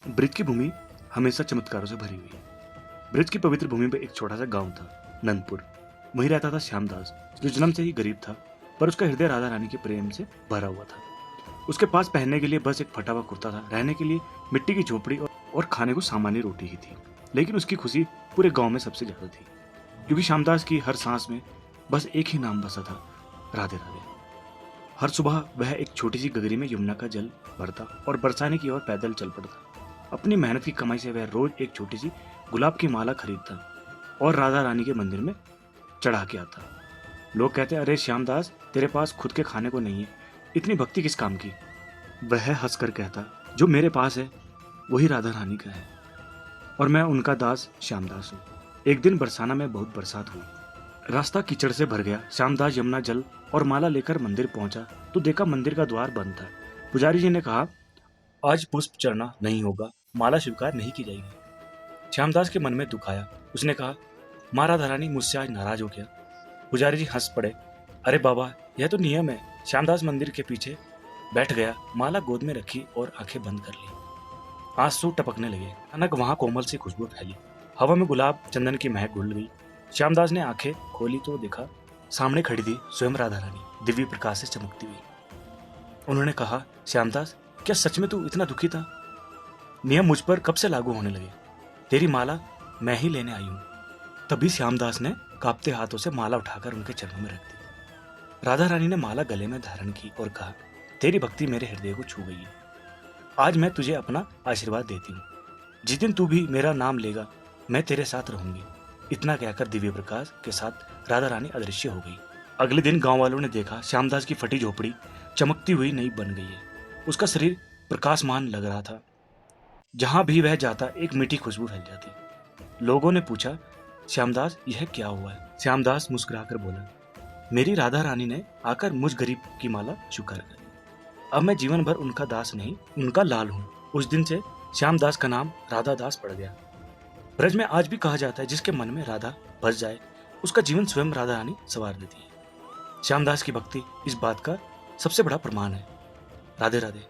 ब्रज की भूमि हमेशा चमत्कारों से भरी हुई है। ब्रज की पवित्र भूमि पर एक छोटा सा गांव था, नंदपुर। वहीं रहता था श्यामदास, जो जन्म से ही गरीब था, पर उसका हृदय राधा रानी के प्रेम से भरा हुआ था। उसके पास पहनने के लिए बस एक फटा हुआ कुर्ता था, रहने के लिए मिट्टी की झोपड़ी और खाने को सामान्य रोटी ही थी। लेकिन उसकी खुशी पूरे गांव में सबसे ज्यादा थी, क्योंकि श्यामदास की हर सांस में बस एक ही नाम बसा था, राधे राधे। हर सुबह वह एक छोटी सी गगरी में यमुना का जल भरता और बरसाने की ओर पैदल चल पड़ता। अपनी मेहनत की कमाई से वह रोज एक छोटी सी गुलाब की माला खरीदता और राधा रानी के मंदिर में चढ़ा के आता। लोग कहते, अरे श्यामदास, तेरे पास खुद के खाने को नहीं है, इतनी भक्ति किस काम की? वह हंसकर कहता, जो मेरे पास है वही राधा रानी का है, और मैं उनका दास श्यामदास हूँ। एक दिन बरसाना में बहुत बरसात हुई, रास्ता कीचड़ से भर गया। श्यामदास यमुना जल और माला लेकर मंदिर पहुंचा तो देखा मंदिर का द्वार बंद था। पुजारी जी ने कहा, आज पुष्प चढ़ना नहीं होगा, माला स्वीकार नहीं की जाएगी। श्यामदास के मन में दुख आया। उसने कहा, माँ राधा रानी मुझसे आज नाराज हो गया? पुजारी जी हंस पड़े, अरे बाबा, यह तो नियम है। श्यामदास मंदिर के पीछे बैठ गया, माला गोद में रखी और आंखें बंद कर ली। आंसू टपकने लगे। अचानक वहां कोमल सी खुशबू फैली, हवा में गुलाब चंदन की महक घुल गई। श्यामदास ने आंखें खोली तो देखा, सामने खड़ी थी स्वयं राधा रानी, दिव्य प्रकाश से चमकती हुई। उन्होंने कहा, श्यामदास, क्या सच में तू इतना दुखी था? नियम मुझ पर कब से लागू होने लगे? तेरी माला मैं ही लेने आई हूँ। तभी श्यामदास ने कांपते हाथों से माला उठाकर उनके चरणों में रख दी। राधा रानी ने माला गले में धारण की और कहा, तेरी भक्ति मेरे हृदय को छू गई है। आज मैं तुझे अपना आशीर्वाद देती हूँ। जिस दिन तू भी मेरा नाम लेगा, मैं तेरे साथ रहूंगी। इतना कहकर दिव्य प्रकाश के साथ राधा रानी अदृश्य हो गई। अगले दिन गांव वालों ने देखा, श्यामदास की फटी झोपड़ी चमकती हुई नई बन गई है। उसका शरीर प्रकाशमान लग रहा था। जहां भी वह जाता एक मीठी खुशबू फैल जाती। लोगों ने पूछा, श्यामदास, यह क्या हुआ है? श्यामदास मुस्कुराकर बोला, मेरी राधा रानी ने आकर मुझ गरीब की माला स्वीकार कर ली। अब मैं जीवन भर उनका दास नहीं, उनका लाल हूँ। उस दिन से श्यामदास का नाम राधा दास पड़ गया। ब्रज में आज भी कहा जाता है, जिसके मन में राधा बस जाए, उसका जीवन स्वयं राधा रानी संवार देती है। श्यामदास की भक्ति इस बात का सबसे बड़ा प्रमाण है। राधे राधे।